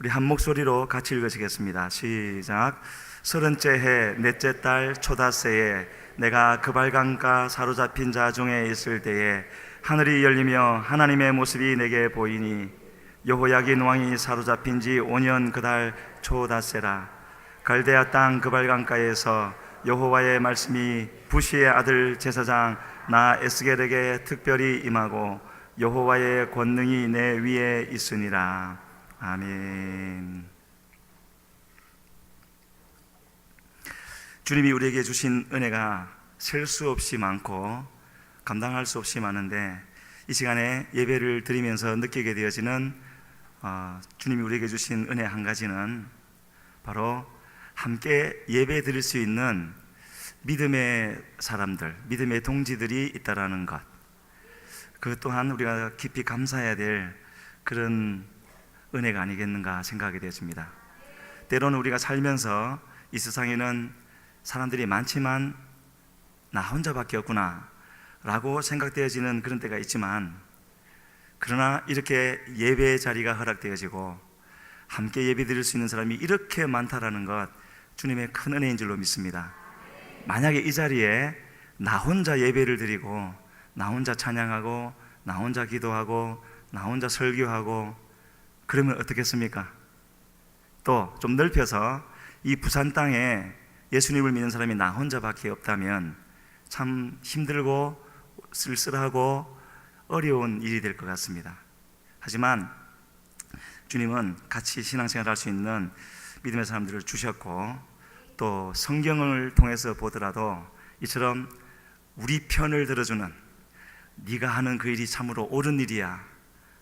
우리 한 목소리로 같이 읽으시겠습니다. 시작. 서른째 해 넷째 달 초닷새에 내가 그발강가 사로잡힌 자 중에 있을 때에 하늘이 열리며 하나님의 모습이 내게 보이니 여호야긴 왕이 사로잡힌 지 5년 그 달 초닷새라. 갈대아 땅 그발강가에서 여호와의 말씀이 부시의 아들 제사장 나 에스겔에게 특별히 임하고 여호와의 권능이 내 위에 있으니라. 아멘. 주님이 우리에게 주신 은혜가 셀 수 없이 많고 감당할 수 없이 많은데, 이 시간에 예배를 드리면서 느끼게 되어지는 주님이 우리에게 주신 은혜 한 가지는 바로 함께 예배 드릴 수 있는 믿음의 사람들, 믿음의 동지들이 있다라는 것, 그 또한 우리가 깊이 감사해야 될 그런 은혜가 아니겠는가 생각하게 되었습니다. 때로는 우리가 살면서 이 세상에는 사람들이 많지만 나 혼자밖에 없구나 라고 생각되어지는 그런 때가 있지만, 그러나 이렇게 예배의 자리가 허락되어지고 함께 예배 드릴 수 있는 사람이 이렇게 많다라는 것, 주님의 큰 은혜인 줄로 믿습니다. 만약에 이 자리에 나 혼자 예배를 드리고 나 혼자 찬양하고 나 혼자 기도하고 나 혼자 설교하고 그러면 어떻겠습니까? 또 좀 넓혀서 이 부산 땅에 예수님을 믿는 사람이 나 혼자밖에 없다면 참 힘들고 쓸쓸하고 어려운 일이 될 것 같습니다. 하지만 주님은 같이 신앙생활을 할 수 있는 믿음의 사람들을 주셨고, 또 성경을 통해서 보더라도 이처럼 우리 편을 들어주는, 네가 하는 그 일이 참으로 옳은 일이야,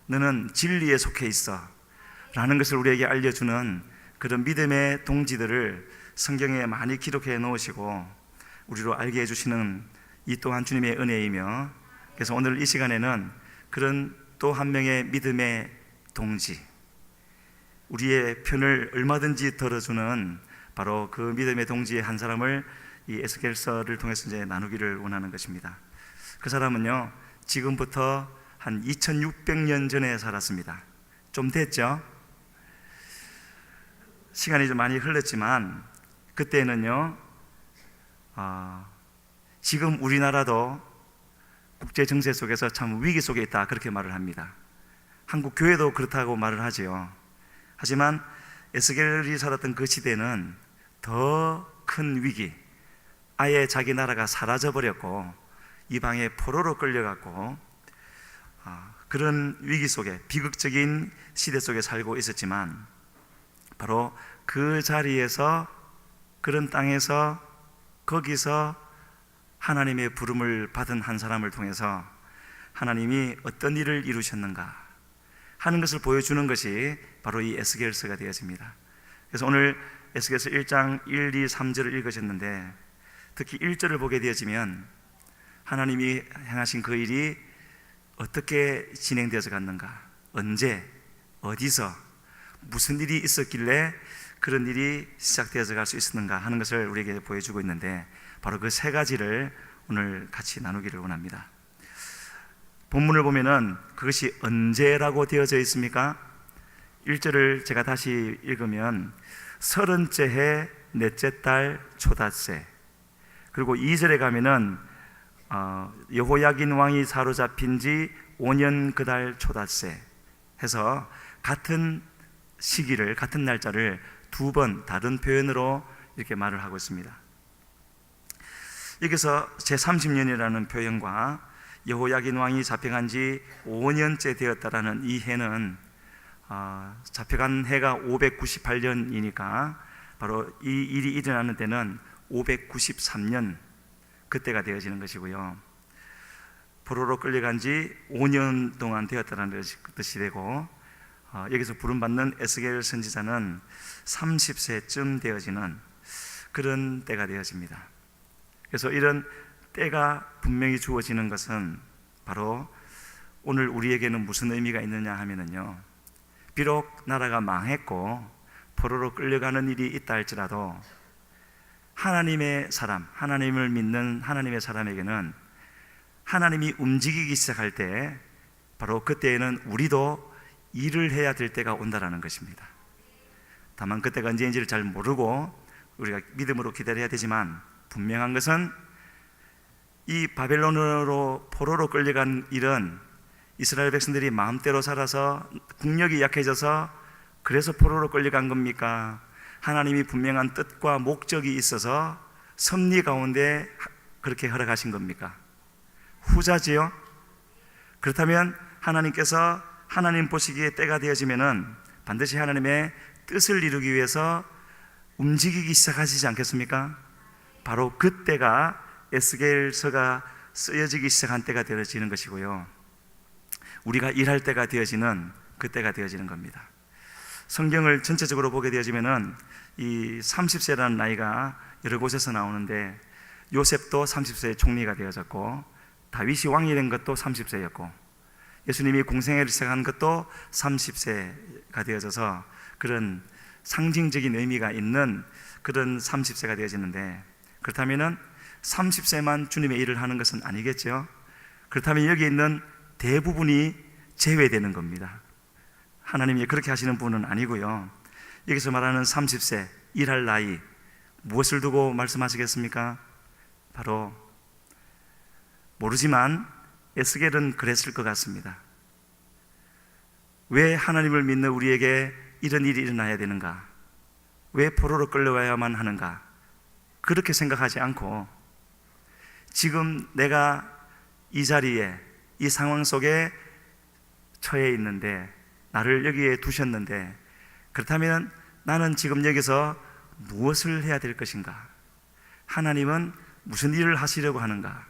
너는 진리에 속해 있어 라는 것을 우리에게 알려주는 그런 믿음의 동지들을 성경에 많이 기록해 놓으시고 우리로 알게 해주시는 이 또한 주님의 은혜이며, 그래서 오늘 이 시간에는 그런 또 한 명의 믿음의 동지, 우리의 편을 얼마든지 들어주는 바로 그 믿음의 동지의 한 사람을 이 에스겔서를 통해서 이제 나누기를 원하는 것입니다. 그 사람은요, 지금부터 한 2600년 전에 살았습니다. 좀 됐죠? 시간이 좀 많이 흘렀지만 그때는요, 지금 우리나라도 국제 정세 속에서 참 위기 속에 있다, 그렇게 말을 합니다. 한국 교회도 그렇다고 말을 하지요. 하지만 에스겔이 살았던 그 시대는 더 큰 위기, 아예 자기 나라가 사라져버렸고 이방의 포로로 끌려갔고 그런 위기 속에, 비극적인 시대 속에 살고 있었지만, 바로 그 자리에서, 그런 땅에서, 거기서 하나님의 부름을 받은 한 사람을 통해서 하나님이 어떤 일을 이루셨는가 하는 것을 보여주는 것이 바로 이 에스겔서가 되어집니다. 그래서 오늘 에스겔서 1장 1, 2, 3절을 읽으셨는데, 특히 1절을 보게 되어지면 하나님이 행하신 그 일이 어떻게 진행되어서 갔는가, 언제, 어디서, 무슨 일이 있었길래 그런 일이 시작되어서 갈 수 있었는가 하는 것을 우리에게 보여주고 있는데, 바로 그 세 가지를 오늘 같이 나누기를 원합니다. 본문을 보면은 그것이 언제라고 되어져 있습니까? 1절을 제가 다시 읽으면 서른째 해 넷째 달 초닷새, 그리고 2절에 가면은 여호야긴 왕이 사로잡힌 지 5년 그 달 초닷새 해서 같은 시기를, 같은 날짜를 두 번 다른 표현으로 이렇게 말을 하고 있습니다. 여기서 제30년이라는 표현과 여호야긴 왕이 잡혀간 지 5년째 되었다라는 이 해는 잡혀간 해가 598년이니까 바로 이 일이 일어나는 때는 593년, 그때가 되어지는 것이고요. 포로로 끌려간 지 5년 동안 되었다는 뜻이 되고, 여기서 부름받는 에스겔 선지자는 30세쯤 되어지는 그런 때가 되어집니다. 그래서 이런 때가 분명히 주어지는 것은 바로 오늘 우리에게는 무슨 의미가 있느냐 하면은요, 비록 나라가 망했고 포로로 끌려가는 일이 있다 할지라도 하나님의 사람, 하나님을 믿는 하나님의 사람에게는 하나님이 움직이기 시작할 때 바로 그때에는 우리도 일을 해야 될 때가 온다라는 것입니다. 다만 그때가 언제인지를 잘 모르고 우리가 믿음으로 기다려야 되지만, 분명한 것은 이 바벨론으로 포로로 끌려간 일은 이스라엘 백성들이 마음대로 살아서 국력이 약해져서 그래서 포로로 끌려간 겁니까? 하나님이 분명한 뜻과 목적이 있어서 섭리 가운데 그렇게 허락하신 겁니까? 후자지요? 그렇다면 하나님께서 하나님 보시기에 때가 되어지면은 반드시 하나님의 뜻을 이루기 위해서 움직이기 시작하시지 않겠습니까? 바로 그때가 에스겔서가 쓰여지기 시작한 때가 되어지는 것이고요, 우리가 일할 때가 되어지는 그때가 되어지는 겁니다. 성경을 전체적으로 보게 되어지면은 이 30세라는 나이가 여러 곳에서 나오는데, 요셉도 30세에 총리가 되어졌고, 다윗이 왕이 된 것도 30세였고, 예수님이 공생애를 시작한 것도 30세가 되어져서 그런 상징적인 의미가 있는 그런 30세가 되어지는데, 그렇다면 30세만 주님의 일을 하는 것은 아니겠죠? 그렇다면 여기 있는 대부분이 제외되는 겁니다. 하나님이 그렇게 하시는 분은 아니고요, 여기서 말하는 30세 일할 나이, 무엇을 두고 말씀하시겠습니까? 바로 모르지만 에스겔은 그랬을 것 같습니다. 왜 하나님을 믿는 우리에게 이런 일이 일어나야 되는가? 왜 포로로 끌려와야만 하는가? 그렇게 생각하지 않고, 지금 내가 이 자리에, 이 상황 속에 처해 있는데, 나를 여기에 두셨는데, 그렇다면 나는 지금 여기서 무엇을 해야 될 것인가? 하나님은 무슨 일을 하시려고 하는가?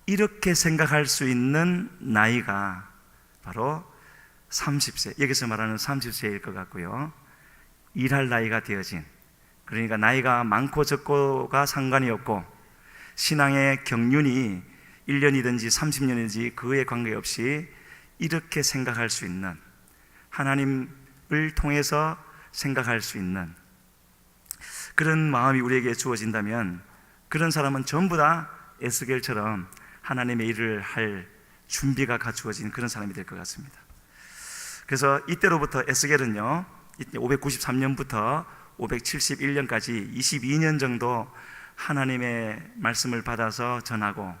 이렇게 생각할 수 있는 나이가 바로 30세, 여기서 말하는 30세일 것 같고요, 일할 나이가 되어진, 그러니까 나이가 많고 적고가 상관이 없고, 신앙의 경륜이 1년이든지 30년이든지 그에 관계없이 이렇게 생각할 수 있는, 하나님을 통해서 생각할 수 있는 그런 마음이 우리에게 주어진다면, 그런 사람은 전부 다 에스겔처럼 하나님의 일을 할 준비가 갖추어진 그런 사람이 될 것 같습니다. 그래서 이때로부터 에스겔은요, 593년부터 571년까지 22년 정도 하나님의 말씀을 받아서 전하고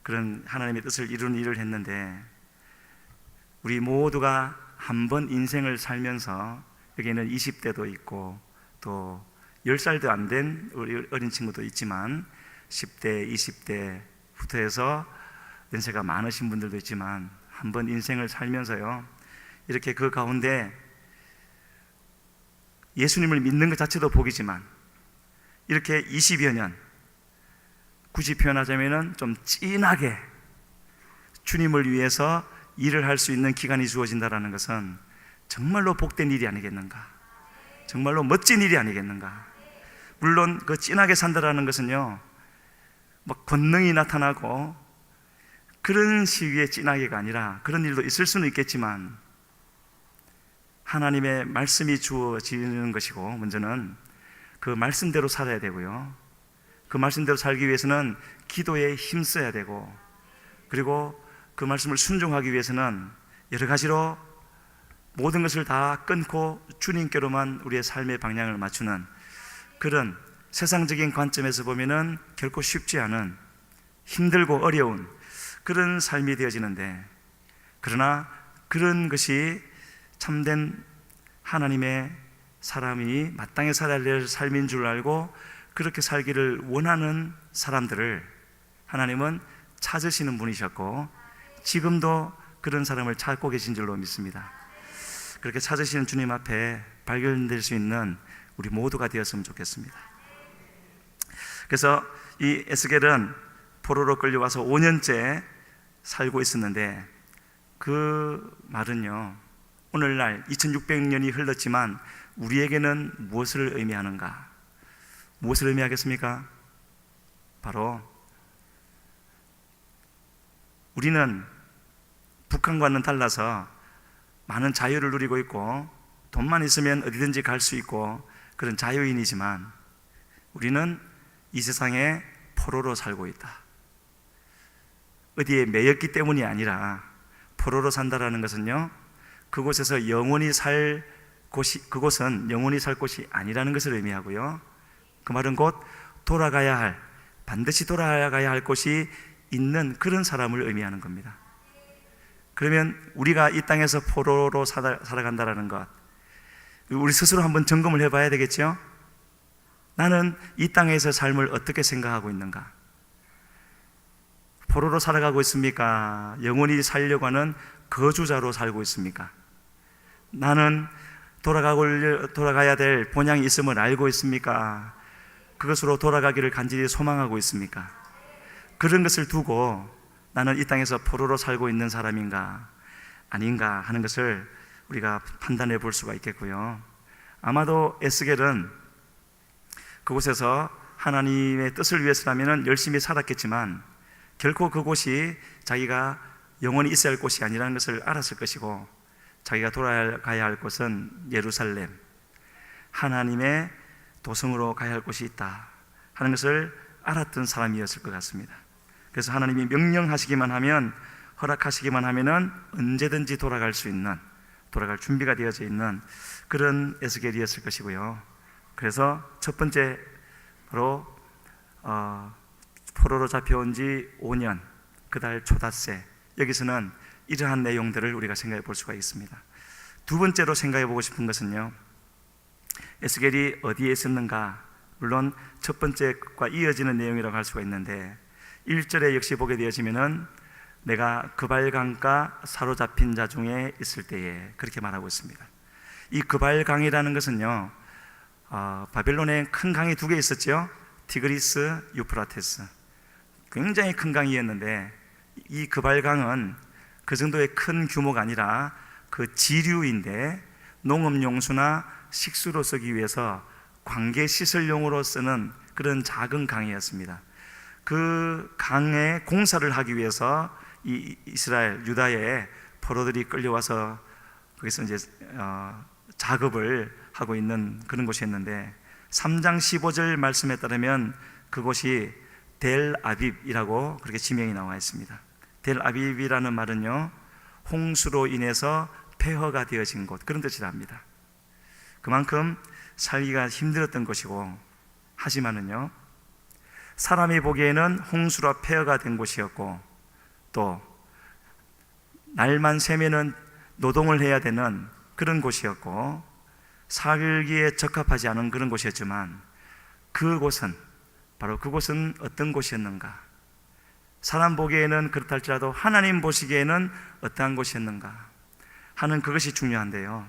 그런 하나님의 뜻을 이루는 일을 했는데, 우리 모두가 한 번 인생을 살면서, 여기에는 20대도 있고 또 10살도 안 된 우리 어린 친구도 있지만 10대, 20대부터 해서 연세가 많으신 분들도 있지만, 한 번 인생을 살면서요, 이렇게 그 가운데 예수님을 믿는 것 자체도 복이지만, 이렇게 20여 년, 굳이 표현하자면 좀 진하게 주님을 위해서 일을 할 수 있는 기간이 주어진다는 것은 정말로 복된 일이 아니겠는가? 정말로 멋진 일이 아니겠는가? 물론 그 진하게 산다라는 것은요, 막 권능이 나타나고 그런 시기에 진하게가 아니라, 그런 일도 있을 수는 있겠지만 하나님의 말씀이 주어지는 것이고, 먼저는 그 말씀대로 살아야 되고요, 그 말씀대로 살기 위해서는 기도에 힘써야 되고, 그리고 그 말씀을 순종하기 위해서는 여러 가지로 모든 것을 다 끊고 주님께로만 우리의 삶의 방향을 맞추는, 그런 세상적인 관점에서 보면은 결코 쉽지 않은, 힘들고 어려운 그런 삶이 되어지는데, 그러나 그런 것이 참된 하나님의 사람이 마땅히 살아야 될 삶인 줄 알고 그렇게 살기를 원하는 사람들을 하나님은 찾으시는 분이셨고, 지금도 그런 사람을 찾고 계신 줄로 믿습니다. 그렇게 찾으시는 주님 앞에 발견될 수 있는 우리 모두가 되었으면 좋겠습니다. 그래서 이 에스겔은 포로로 끌려와서 5년째 살고 있었는데, 그 말은요, 오늘날 2600년이 흘렀지만 우리에게는 무엇을 의미하는가? 무엇을 의미하겠습니까? 바로 우리는 북한과는 달라서 많은 자유를 누리고 있고, 돈만 있으면 어디든지 갈 수 있고 그런 자유인이지만, 우리는 이 세상에 포로로 살고 있다. 어디에 매였기 때문이 아니라, 포로로 산다라는 것은요, 그곳에서 영원히 살 그곳은 영원히 살 곳이 아니라는 것을 의미하고요. 그 말은 곧 반드시 돌아가야 할 곳이 있는 그런 사람을 의미하는 겁니다. 그러면 우리가 이 땅에서 포로로 살아간다는 것, 우리 스스로 한번 점검을 해봐야 되겠죠? 나는 이 땅에서 삶을 어떻게 생각하고 있는가? 포로로 살아가고 있습니까? 영원히 살려고 하는 거주자로 살고 있습니까? 나는 돌아가야 될 본향이 있음을 알고 있습니까? 그것으로 돌아가기를 간절히 소망하고 있습니까? 그런 것을 두고 나는 이 땅에서 포로로 살고 있는 사람인가 아닌가 하는 것을 우리가 판단해 볼 수가 있겠고요. 아마도 에스겔은 그곳에서 하나님의 뜻을 위해서라면 열심히 살았겠지만 결코 그곳이 자기가 영원히 있어야 할 곳이 아니라는 것을 알았을 것이고, 자기가 돌아가야 할 곳은 예루살렘, 하나님의 도성으로 가야 할 곳이 있다 하는 것을 알았던 사람이었을 것 같습니다. 그래서 하나님이 명령하시기만 하면, 허락하시기만 하면은 언제든지 돌아갈 준비가 되어져 있는 그런 에스겔이었을 것이고요. 그래서 첫 번째 바로 포로로 잡혀온 지 5년 그 달 초닷새, 여기서는 이러한 내용들을 우리가 생각해 볼 수가 있습니다. 두 번째로 생각해 보고 싶은 것은요, 에스겔이 어디에 있었는가. 물론 첫 번째 것과 이어지는 내용이라고 할 수가 있는데 1절에 역시 보게 되어지면은 내가 그발강가 사로잡힌 자 중에 있을 때에, 그렇게 말하고 있습니다. 이 그발강이라는 것은요, 바벨론에 큰 강이 두 개 있었죠. 티그리스, 유프라테스. 굉장히 큰 강이었는데 이 그발강은 그 정도의 큰 규모가 아니라 그 지류인데 농업용수나 식수로 쓰기 위해서 관계시설용으로 쓰는 그런 작은 강이었습니다. 그 강에 공사를 하기 위해서 이 이스라엘, 유다의 포로들이 끌려와서 거기서 이제 작업을 하고 있는 그런 곳이었는데 3장 15절 말씀에 따르면 그곳이 델 아빕이라고 그렇게 지명이 나와 있습니다. 델 아빕이라는 말은요, 홍수로 인해서 폐허가 되어진 곳, 그런 뜻이라 합니다. 그만큼 살기가 힘들었던 곳이고, 하지만은요, 사람이 보기에는 홍수로 폐허가 된 곳이었고, 또 날만 새면은 노동을 해야 되는 그런 곳이었고, 살기에 적합하지 않은 그런 곳이었지만, 그곳은 어떤 곳이었는가? 사람 보기에는 그렇다 할지라도 하나님 보시기에는 어떠한 곳이었는가 하는 그것이 중요한데요,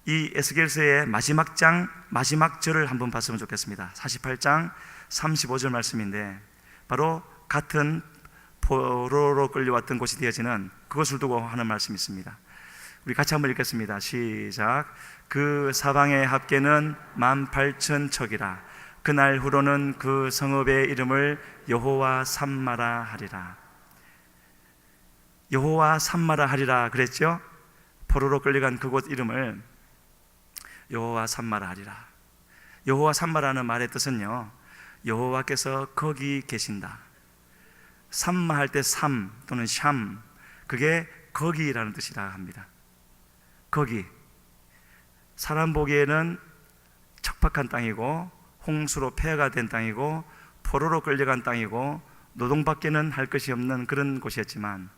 이 에스겔서의 마지막 장 마지막 절을 한번 봤으면 좋겠습니다. 48장 35절 말씀인데, 바로 같은 포로로 끌려왔던 곳이 되어지는 그것을 두고 하는 말씀이 있습니다. 우리 같이 한번 읽겠습니다. 시작. 그 사방의 합계는 18,000척이라. 그날 후로는 그 성읍의 이름을 여호와 삼마라 하리라. 여호와 삼마라 하리라 그랬죠? 포로로 끌려간 그곳 이름을 여호와 삼마라 하리라. 여호와 삼마라는 말의 뜻은요, 여호와께서 거기 계신다. 삼마 할 때 삼 또는 샴, 그게 거기라는 뜻이라 합니다. 거기, 사람 보기에는 척박한 땅이고 홍수로 폐허가 된 땅이고 포로로 끌려간 땅이고 노동밖에는 할 것이 없는 그런 곳이었지만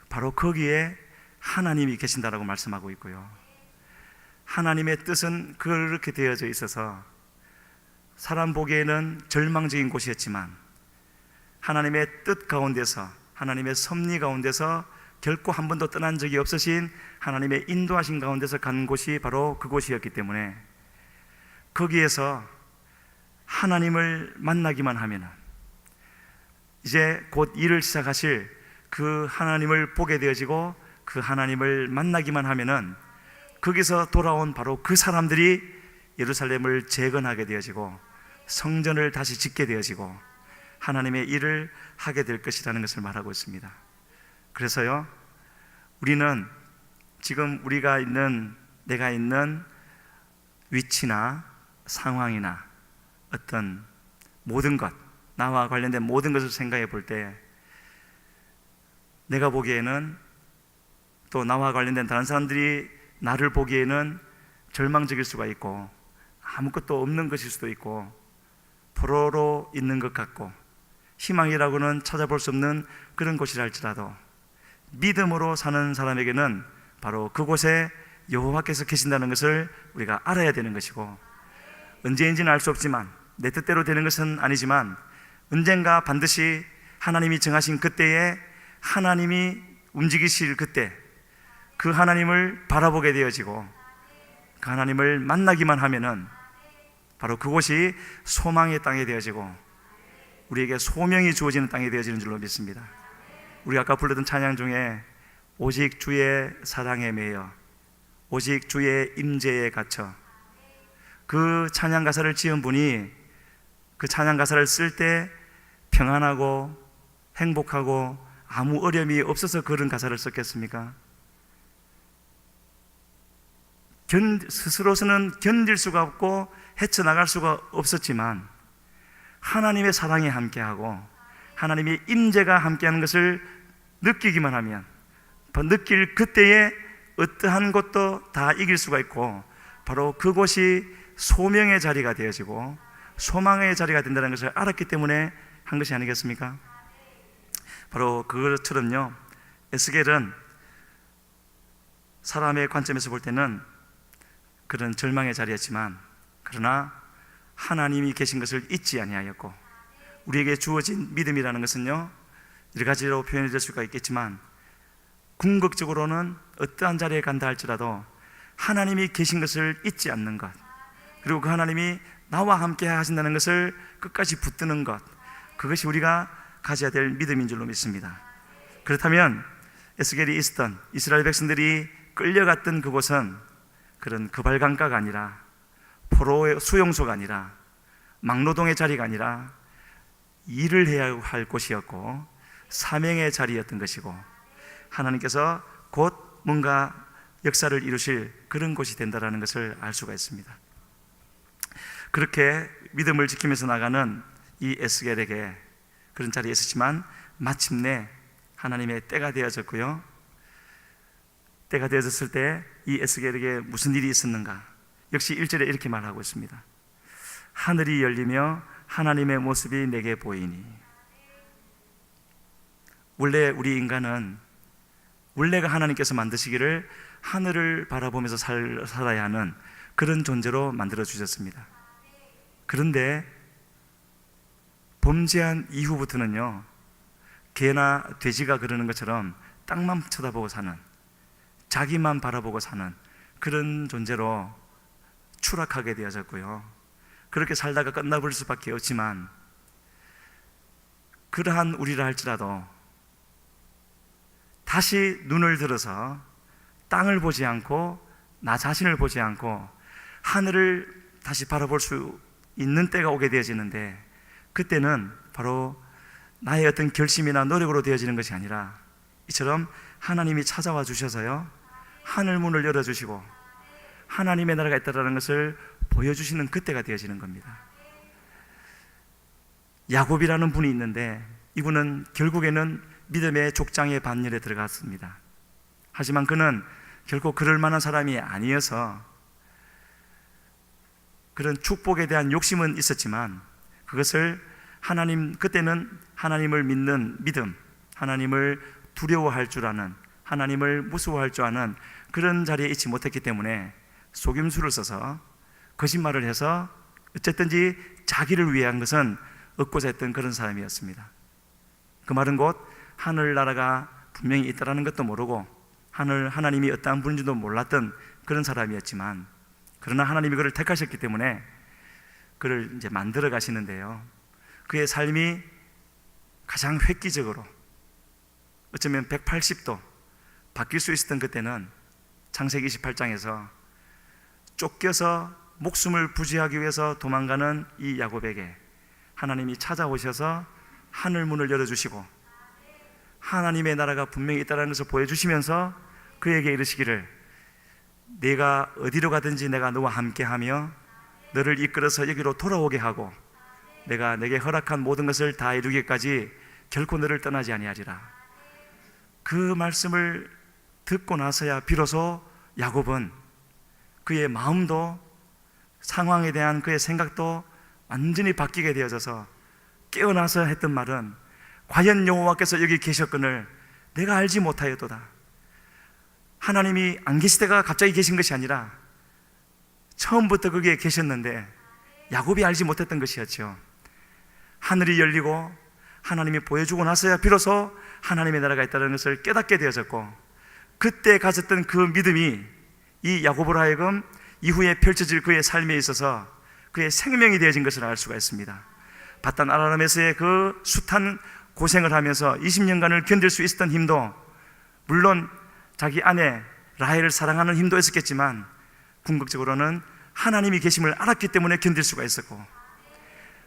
바로 거기에 하나님이 계신다라고 말씀하고 있고요, 하나님의 뜻은 그렇게 되어져 있어서 사람 보기에는 절망적인 곳이었지만 하나님의 뜻 가운데서, 하나님의 섭리 가운데서 결코 한 번도 떠난 적이 없으신 하나님의 인도하신 가운데서 간 곳이 바로 그곳이었기 때문에 거기에서 하나님을 만나기만 하면 이제 곧 일을 시작하실 그 하나님을 보게 되어지고 그 하나님을 만나기만 하면은 거기서 돌아온 바로 그 사람들이 예루살렘을 재건하게 되어지고 성전을 다시 짓게 되어지고 하나님의 일을 하게 될 것이라는 것을 말하고 있습니다. 그래서요, 우리는 지금 내가 있는 위치나 상황이나 어떤 모든 것, 나와 관련된 모든 것을 생각해 볼 때 내가 보기에는, 또 나와 관련된 다른 사람들이 나를 보기에는 절망적일 수가 있고 아무것도 없는 것일 수도 있고 포로로 있는 것 같고 희망이라고는 찾아볼 수 없는 그런 곳이라 할지라도 믿음으로 사는 사람에게는 바로 그곳에 여호와께서 계신다는 것을 우리가 알아야 되는 것이고, 언제인지는 알 수 없지만 내 뜻대로 되는 것은 아니지만 언젠가 반드시 하나님이 정하신 그때에 하나님이 움직이실 그때 그 하나님을 바라보게 되어지고 그 하나님을 만나기만 하면은 바로 그곳이 소망의 땅이 되어지고 우리에게 소명이 주어지는 땅이 되어지는 줄로 믿습니다. 우리 아까 불렀던 찬양 중에 오직 주의 사랑에 매여 오직 주의 임재에 갇혀, 그 찬양 가사를 지은 분이 그 찬양 가사를 쓸 때 평안하고 행복하고 아무 어려움이 없어서 그런 가사를 썼겠습니까? 스스로서는 견딜 수가 없고 헤쳐나갈 수가 없었지만 하나님의 사랑이 함께하고 하나님의 임재가 함께하는 것을 느끼기만 하면 느낄 그때에 어떠한 것도 다 이길 수가 있고 바로 그곳이 소명의 자리가 되어지고 소망의 자리가 된다는 것을 알았기 때문에 한 것이 아니겠습니까? 바로 그것처럼요, 에스겔은 사람의 관점에서 볼 때는 그런 절망의 자리였지만 그러나 하나님이 계신 것을 잊지 아니하였고, 우리에게 주어진 믿음이라는 것은요 여러 가지로 표현이 될 수가 있겠지만 궁극적으로는 어떠한 자리에 간다 할지라도 하나님이 계신 것을 잊지 않는 것, 그리고 그 하나님이 나와 함께 하신다는 것을 끝까지 붙드는 것, 그것이 우리가 가져야 될 믿음인 줄로 믿습니다. 그렇다면 에스겔이 있었던 이스라엘 백성들이 끌려갔던 그곳은 그런 그발강가가 아니라 포로의 수용소가 아니라 막노동의 자리가 아니라 일을 해야 할 곳이었고 사명의 자리였던 것이고 하나님께서 곧 뭔가 역사를 이루실 그런 곳이 된다는 것을 알 수가 있습니다. 그렇게 믿음을 지키면서 나가는 이 에스겔에게 그런 자리에 있었지만 마침내 하나님의 때가 되어졌고요, 때가 되어졌을 때 이 에스겔에게 무슨 일이 있었는가? 역시 1절에 이렇게 말하고 있습니다. 하늘이 열리며 하나님의 모습이 내게 보이니. 원래 우리 인간은 원래가 하나님께서 만드시기를 하늘을 바라보면서 살아야 하는 그런 존재로 만들어 주셨습니다. 그런데 범죄한 이후부터는요, 개나 돼지가 그러는 것처럼 땅만 쳐다보고 사는, 자기만 바라보고 사는 그런 존재로 추락하게 되어졌고요, 그렇게 살다가 끝나버릴 수밖에 없지만 그러한 우리라 할지라도 다시 눈을 들어서 땅을 보지 않고 나 자신을 보지 않고 하늘을 다시 바라볼 수 있는 때가 오게 되어지는데, 그때는 바로 나의 어떤 결심이나 노력으로 되어지는 것이 아니라 이처럼 하나님이 찾아와 주셔서요 하늘 문을 열어주시고 하나님의 나라가 있다는 것을 보여주시는 그때가 되어지는 겁니다. 야곱이라는 분이 있는데 이분은 결국에는 믿음의 족장의 반열에 들어갔습니다. 하지만 그는 결코 그럴 만한 사람이 아니어서 그런 축복에 대한 욕심은 있었지만 그것을 그때는 하나님을 믿는 믿음, 하나님을 두려워할 줄 아는, 하나님을 무서워할 줄 아는 그런 자리에 있지 못했기 때문에 속임수를 써서 거짓말을 해서 어쨌든지 자기를 위한 것은 얻고자 했던 그런 사람이었습니다. 그 말은 곧 하늘나라가 분명히 있다는 것도 모르고 하나님이 어떠한 분인지도 몰랐던 그런 사람이었지만, 그러나 하나님이 그를 택하셨기 때문에 그를 이제 만들어 가시는데요, 그의 삶이 가장 획기적으로 어쩌면 180도 바뀔 수 있었던 그때는 창세기 28장에서 쫓겨서 목숨을 부지하기 위해서 도망가는 이 야곱에게 하나님이 찾아오셔서 하늘 문을 열어주시고 하나님의 나라가 분명히 있다는 것을 보여주시면서 그에게 이르시기를 내가 어디로 가든지 내가 너와 함께하며 너를 이끌어서 여기로 돌아오게 하고 내가 내게 허락한 모든 것을 다 이루기까지 결코 너를 떠나지 아니하리라. 그 말씀을 듣고 나서야 비로소 야곱은 그의 마음도 상황에 대한 그의 생각도 완전히 바뀌게 되어져서 깨어나서 했던 말은 과연 여호와께서 여기 계셨거늘 내가 알지 못하였도다. 하나님이 안 계시다가 갑자기 계신 것이 아니라 처음부터 거기에 계셨는데 야곱이 알지 못했던 것이었죠. 하늘이 열리고 하나님이 보여주고 나서야 비로소 하나님의 나라가 있다는 것을 깨닫게 되어졌고, 그때 가졌던 그 믿음이 이 야곱으로 하여금 이후에 펼쳐질 그의 삶에 있어서 그의 생명이 되어진 것을 알 수가 있습니다. 바단 아람에서의 그 숱한 고생을 하면서 20년간을 견딜 수 있었던 힘도, 물론 자기 아내 라헬을 사랑하는 힘도 있었겠지만 궁극적으로는 하나님이 계심을 알았기 때문에 견딜 수가 있었고,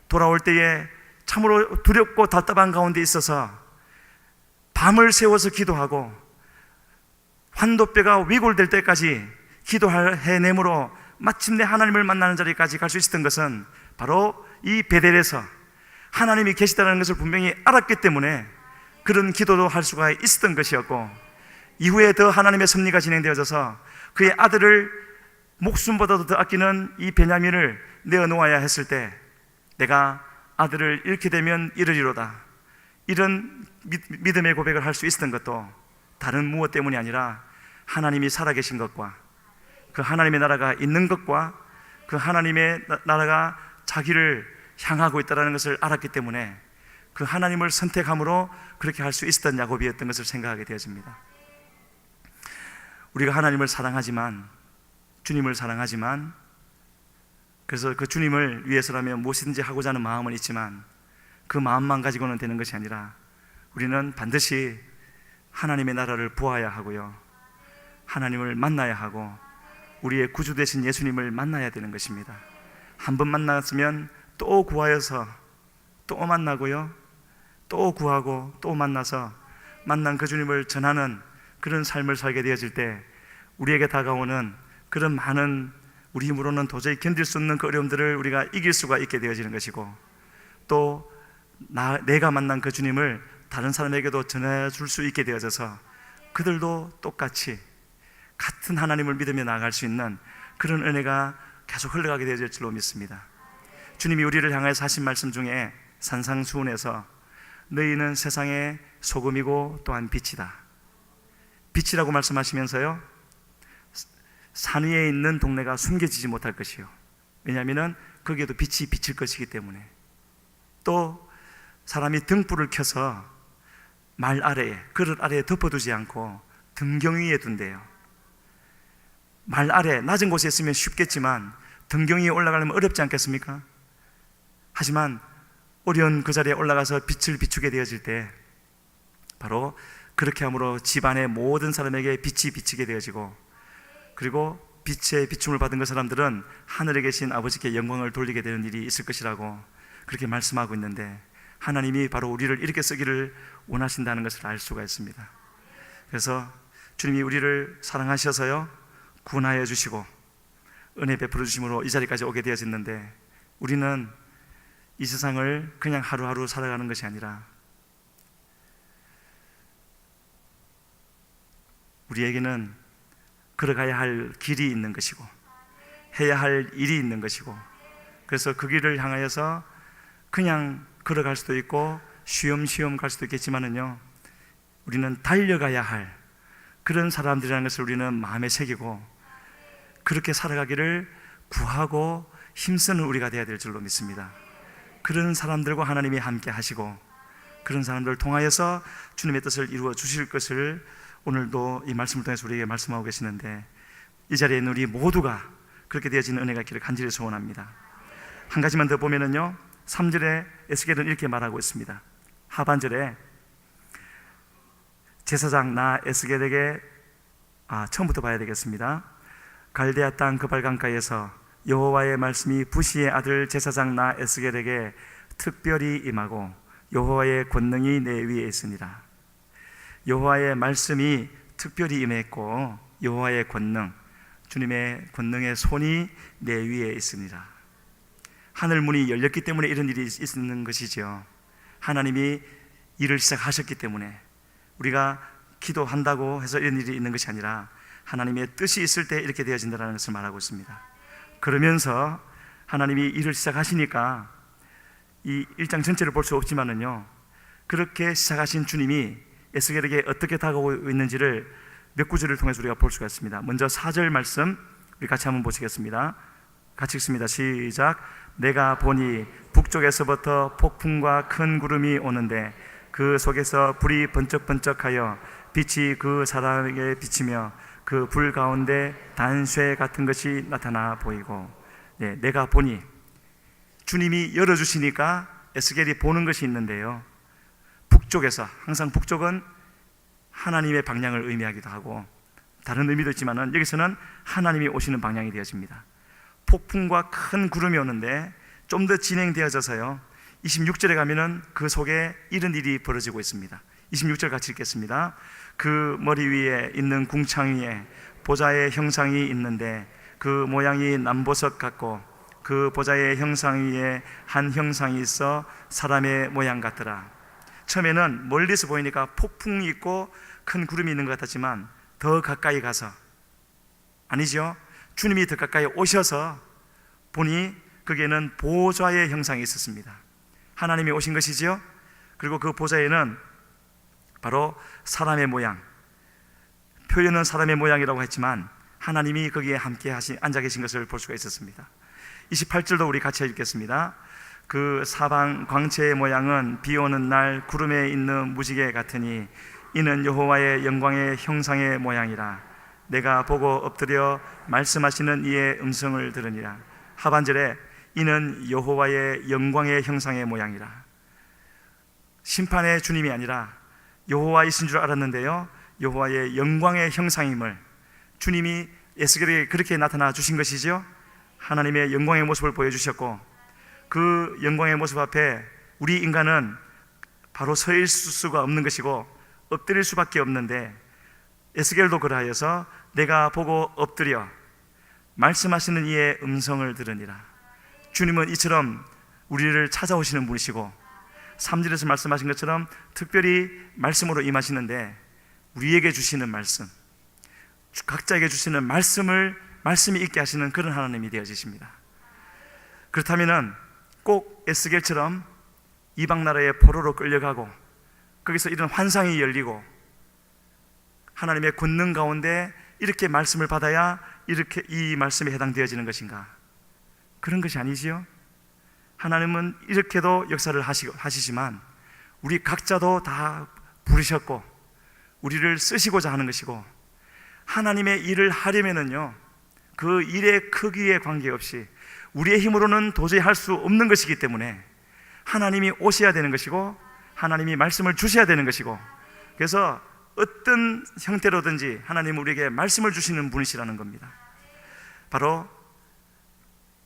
돌아올 때에 참으로 두렵고 답답한 가운데 있어서 밤을 새워서 기도하고 환도뼈가 위골될 때까지 기도할 해냄으로 마침내 하나님을 만나는 자리까지 갈 수 있었던 것은 바로 이 베델에서 하나님이 계시다는 것을 분명히 알았기 때문에 그런 기도도 할 수가 있었던 것이었고, 이후에 더 하나님의 섭리가 진행되어져서 그의 아들을 목숨보다도 더 아끼는 이 베냐민을 내어놓아야 했을 때 내가 아들을 잃게 되면 이르리로다, 이런 믿음의 고백을 할 수 있었던 것도 다른 무엇 때문이 아니라 하나님이 살아계신 것과 그 하나님의 나라가 있는 것과 그 하나님의 나라가 자기를 향하고 있다는 것을 알았기 때문에 그 하나님을 선택함으로 그렇게 할 수 있었던 야곱이었던 것을 생각하게 되어집니다. 우리가 하나님을 사랑하지만, 주님을 사랑하지만, 그래서 그 주님을 위해서라면 무엇이든지 하고자 하는 마음은 있지만 그 마음만 가지고는 되는 것이 아니라 우리는 반드시 하나님의 나라를 보아야 하고요, 하나님을 만나야 하고 우리의 구주 되신 예수님을 만나야 되는 것입니다. 한 번 만났으면 또 구하여서 또 만나고요, 또 구하고 또 만나서 만난 그 주님을 전하는 그런 삶을 살게 되어질 때 우리에게 다가오는 그런 많은 우리 힘으로는 도저히 견딜 수 없는 그 어려움들을 우리가 이길 수가 있게 되어지는 것이고, 또 내가 만난 그 주님을 다른 사람에게도 전해줄 수 있게 되어져서 그들도 똑같이 같은 하나님을 믿으며 나아갈 수 있는 그런 은혜가 계속 흘러가게 되어질 줄로 믿습니다. 주님이 우리를 향해서 하신 말씀 중에 산상수훈에서 너희는 세상의 소금이고 또한 빛이다, 빛이라고 말씀하시면서요, 산 위에 있는 동네가 숨겨지지 못할 것이요, 왜냐하면 거기에도 빛이 비칠 것이기 때문에. 또 사람이 등불을 켜서 말 아래에, 그릇 아래에 덮어두지 않고 등경 위에 둔대요. 말 아래 낮은 곳에 있으면 쉽겠지만 등경 위에 올라가려면 어렵지 않겠습니까? 하지만 어려운 그 자리에 올라가서 빛을 비추게 되어질 때 바로 그렇게 함으로 집안의 모든 사람에게 빛이 비치게 되어지고, 그리고 빛의 비춤을 받은 그 사람들은 하늘에 계신 아버지께 영광을 돌리게 되는 일이 있을 것이라고 그렇게 말씀하고 있는데, 하나님이 바로 우리를 이렇게 쓰기를 원하신다는 것을 알 수가 있습니다. 그래서 주님이 우리를 사랑하셔서요 구원하여 주시고 은혜 베풀어 주심으로 이 자리까지 오게 되어졌는데, 우리는 이 세상을 그냥 하루하루 살아가는 것이 아니라 우리에게는 걸어가야 할 길이 있는 것이고 해야 할 일이 있는 것이고, 그래서 그 길을 향하여서 그냥 걸어갈 수도 있고 쉬엄쉬엄 갈 수도 있겠지만은요, 우리는 달려가야 할 그런 사람들이라는 것을 우리는 마음에 새기고 그렇게 살아가기를 구하고 힘쓰는 우리가 되어야 될 줄로 믿습니다. 그런 사람들과 하나님이 함께 하시고 그런 사람들을 통하여서 주님의 뜻을 이루어 주실 것을 오늘도 이 말씀을 통해서 우리에게 말씀하고 계시는데, 이 자리에 있는 우리 모두가 그렇게 되어지는 은혜가 있기를 간절히 소원합니다. 한 가지만 더 보면은요, 3절에 에스겔은 이렇게 말하고 있습니다. 하반절에 제사장 나 에스겔에게 처음부터 봐야 되겠습니다. 갈대아 땅 그 발강가에서 여호와의 말씀이 부시의 아들 제사장 나 에스겔에게 특별히 임하고 여호와의 권능이 내 위에 있으니라. 여호와의 말씀이 특별히 임했고 여호와의 권능, 주님의 권능의 손이 내 위에 있으니라. 하늘 문이 열렸기 때문에 이런 일이 있는 것이죠. 하나님이 일을 시작하셨기 때문에, 우리가 기도한다고 해서 이런 일이 있는 것이 아니라 하나님의 뜻이 있을 때 이렇게 되어진다는 것을 말하고 있습니다. 그러면서 하나님이 일을 시작하시니까 이 1장 전체를 볼 수 없지만은요, 그렇게 시작하신 주님이 에스겔에게 어떻게 다가오고 있는지를 몇 구절을 통해서 우리가 볼 수가 있습니다. 먼저 4절 말씀 우리 같이 한번 보시겠습니다. 같이 읽습니다. 시작. 내가 보니 북쪽에서부터 폭풍과 큰 구름이 오는데 그 속에서 불이 번쩍번쩍하여 빛이 그 사람에게 비치며 그 불 가운데 단쇠 같은 것이 나타나 보이고, 내가 보니, 주님이 열어주시니까 에스겔이 보는 것이 있는데요, 북쪽에서, 항상 북쪽은 하나님의 방향을 의미하기도 하고 다른 의미도 있지만 여기서는 하나님이 오시는 방향이 되어집니다. 폭풍과 큰 구름이 오는데 좀 더 진행되어져서요, 26절에 가면은 그 속에 이런 일이 벌어지고 있습니다. 26절 같이 읽겠습니다. 그 머리 위에 있는 궁창 위에 보좌의 형상이 있는데 그 모양이 남보석 같고 그 보좌의 형상 위에 한 형상이 있어 사람의 모양 같더라. 처음에는 멀리서 보이니까 폭풍이 있고 큰 구름이 있는 것 같았지만 더 가까이 가서, 아니죠, 주님이 더 가까이 오셔서 보니 거기에는 보좌의 형상이 있었습니다. 하나님이 오신 것이지요. 그리고 그 보좌에는 바로 사람의 모양, 표현은 사람의 모양이라고 했지만 하나님이 거기에 함께 앉아 계신 것을 볼 수가 있었습니다. 28절도 우리 같이 읽겠습니다. 그 사방 광채의 모양은 비 오는 날 구름에 있는 무지개 같으니 이는 여호와의 영광의 형상의 모양이라. 내가 보고 엎드려 말씀하시는 이의 음성을 들으니라. 하반절에 이는 여호와의 영광의 형상의 모양이라. 심판의 주님이 아니라 여호와이신 줄 알았는데요, 여호와의 영광의 형상임을 주님이 에스겔에게 그렇게 나타나 주신 것이죠. 하나님의 영광의 모습을 보여주셨고, 그 영광의 모습 앞에 우리 인간은 바로 서 있을 수가 없는 것이고 엎드릴 수밖에 없는데, 에스겔도 그러하여서 내가 보고 엎드려 말씀하시는 이의 음성을 들으니라. 주님은 이처럼 우리를 찾아오시는 분이시고 3절에서 말씀하신 것처럼 특별히 말씀으로 임하시는데, 우리에게 주시는 말씀, 각자에게 주시는 말씀이 있게 하시는 그런 하나님이 되어지십니다. 그렇다면 꼭 에스겔처럼 이방 나라의 포로로 끌려가고 거기서 이런 환상이 열리고 하나님의 권능 가운데 이렇게 말씀을 받아야 이렇게 이 말씀에 해당되어지는 것인가? 그런 것이 아니지요. 하나님은 이렇게도 역사를 하시지만 우리 각자도 다 부르셨고 우리를 쓰시고자 하는 것이고, 하나님의 일을 하려면은요, 그 일의 크기에 관계없이 우리의 힘으로는 도저히 할 수 없는 것이기 때문에 하나님이 오셔야 되는 것이고 하나님이 말씀을 주셔야 되는 것이고, 그래서 어떤 형태로든지 하나님은 우리에게 말씀을 주시는 분이시라는 겁니다. 바로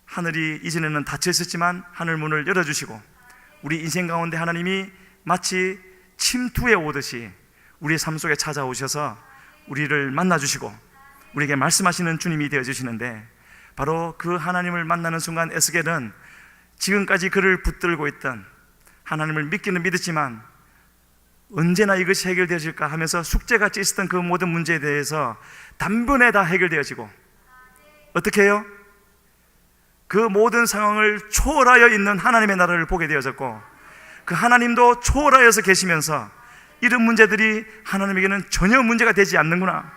하늘이 이전에는 닫혀 있었지만 하늘 문을 열어주시고, 우리 인생 가운데 하나님이 마치 침투해 오듯이 우리의 삶 속에 찾아오셔서 우리를 만나주시고 우리에게 말씀하시는 주님이 되어주시는데, 바로 그 하나님을 만나는 순간 에스겔은 지금까지 그를 붙들고 있던, 하나님을 믿기는 믿었지만 언제나 이것이 해결되어질까 하면서 숙제같이 있었던 그 모든 문제에 대해서 단번에 다 해결되어지고, 어떻게 해요? 그 모든 상황을 초월하여 있는 하나님의 나라를 보게 되어졌고, 그 하나님도 초월하여서 계시면서 이런 문제들이 하나님에게는 전혀 문제가 되지 않는구나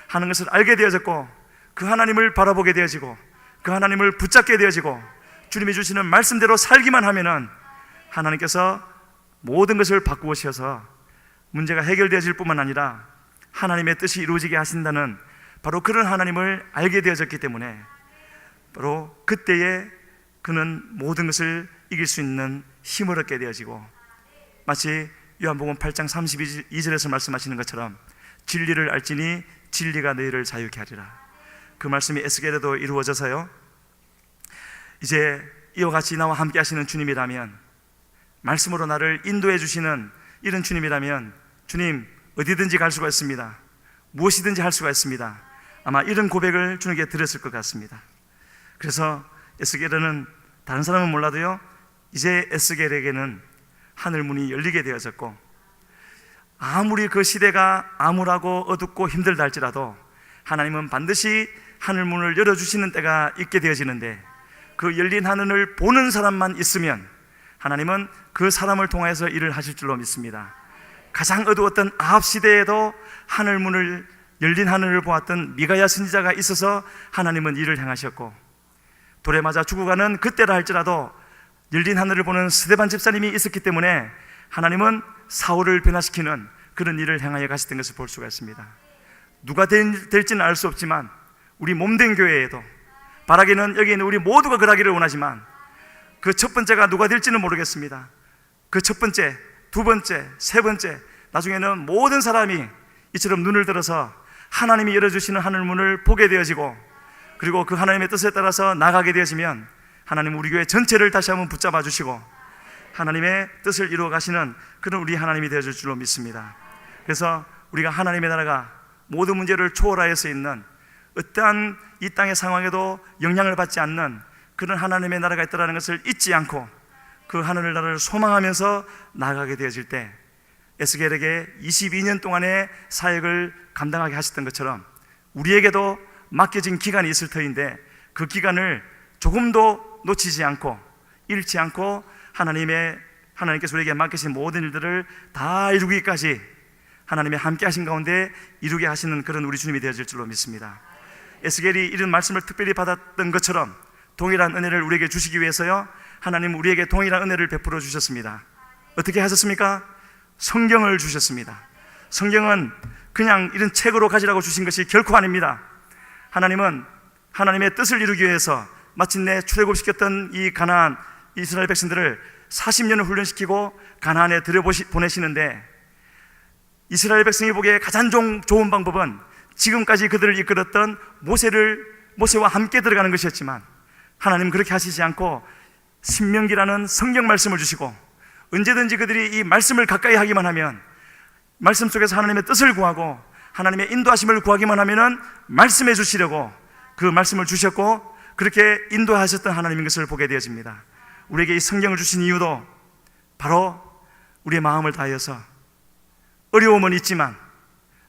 하는 것을 알게 되어졌고, 그 하나님을 바라보게 되어지고 그 하나님을 붙잡게 되어지고 주님이 주시는 말씀대로 살기만 하면은 하나님께서 모든 것을 바꾸셔서 문제가 해결되어질 뿐만 아니라 하나님의 뜻이 이루어지게 하신다는 바로 그런 하나님을 알게 되어졌기 때문에, 바로 그때에 그는 모든 것을 이길 수 있는 힘을 얻게 되어지고, 마치 요한복음 8장 32절에서 말씀하시는 것처럼 진리를 알지니 진리가 너희를 자유케 하리라. 그 말씀이 에스겔에도 이루어져서요, 이제 이와 같이 나와 함께 하시는 주님이라면, 말씀으로 나를 인도해 주시는 이런 주님이라면, 주님 어디든지 갈 수가 있습니다, 무엇이든지 할 수가 있습니다, 아마 이런 고백을 주님께 드렸을 것 같습니다. 그래서 에스겔은 다른 사람은 몰라도요, 이제 에스겔에게는 하늘 문이 열리게 되어졌고, 아무리 그 시대가 암울하고 어둡고 힘들다 할지라도 하나님은 반드시 하늘 문을 열어주시는 때가 있게 되어지는데, 그 열린 하늘을 보는 사람만 있으면 하나님은 그 사람을 통해서 일을 하실 줄로 믿습니다. 가장 어두웠던 아합 시대에도 하늘 문을, 열린 하늘을 보았던 미가야 선지자가 있어서 하나님은 일을 행하셨고, 돌에 맞아 죽어가는 그때라 할지라도 열린 하늘을 보는 스데반 집사님이 있었기 때문에 하나님은 사울을 변화시키는 그런 일을 행하여 가셨던 것을 볼 수가 있습니다. 누가 될지는 알 수 없지만 우리 몸된 교회에도, 바라기는 여기 있는 우리 모두가 그러기를 원하지만, 그 첫 번째가 누가 될지는 모르겠습니다. 그 첫 번째, 두 번째, 세 번째, 나중에는 모든 사람이 이처럼 눈을 들어서 하나님이 열어주시는 하늘문을 보게 되어지고, 그리고 그 하나님의 뜻에 따라서 나가게 되어지면 하나님 우리 교회 전체를 다시 한번 붙잡아 주시고 하나님의 뜻을 이루어 가시는 그런 우리 하나님이 되어줄 줄로 믿습니다. 그래서 우리가 하나님의 나라가 모든 문제를 초월하여서 있는, 어떠한 이 땅의 상황에도 영향을 받지 않는 그런 하나님의 나라가 있다는 것을 잊지 않고 그 하늘 나라를 소망하면서 나아가게 되어질 때, 에스겔에게 22년 동안의 사역을 감당하게 하셨던 것처럼 우리에게도 맡겨진 기간이 있을 터인데, 그 기간을 조금도 놓치지 않고 잃지 않고 하나님께서 우리에게 맡기신 모든 일들을 다 이루기까지 하나님의 함께 하신 가운데 이루게 하시는 그런 우리 주님이 되어질 줄로 믿습니다. 에스겔이 이런 말씀을 특별히 받았던 것처럼 동일한 은혜를 우리에게 주시기 위해서요, 하나님은 우리에게 동일한 은혜를 베풀어 주셨습니다. 어떻게 하셨습니까? 성경을 주셨습니다. 성경은 그냥 이런 책으로 가지라고 주신 것이 결코 아닙니다. 하나님은 하나님의 뜻을 이루기 위해서 마침내 출애굽시켰던 이 가나안 이스라엘 백성들을 40년을 훈련시키고 가나안에 들여보내시는데, 이스라엘 백성이 보기에 가장 좋은 방법은 지금까지 그들을 이끌었던 모세와 함께 들어가는 것이었지만, 하나님은 그렇게 하시지 않고 신명기라는 성경 말씀을 주시고, 언제든지 그들이 이 말씀을 가까이 하기만 하면, 말씀 속에서 하나님의 뜻을 구하고 하나님의 인도하심을 구하기만 하면은 말씀해 주시려고 그 말씀을 주셨고, 그렇게 인도하셨던 하나님인 것을 보게 되어집니다. 우리에게 이 성경을 주신 이유도 바로 우리의 마음을 다하여서, 어려움은 있지만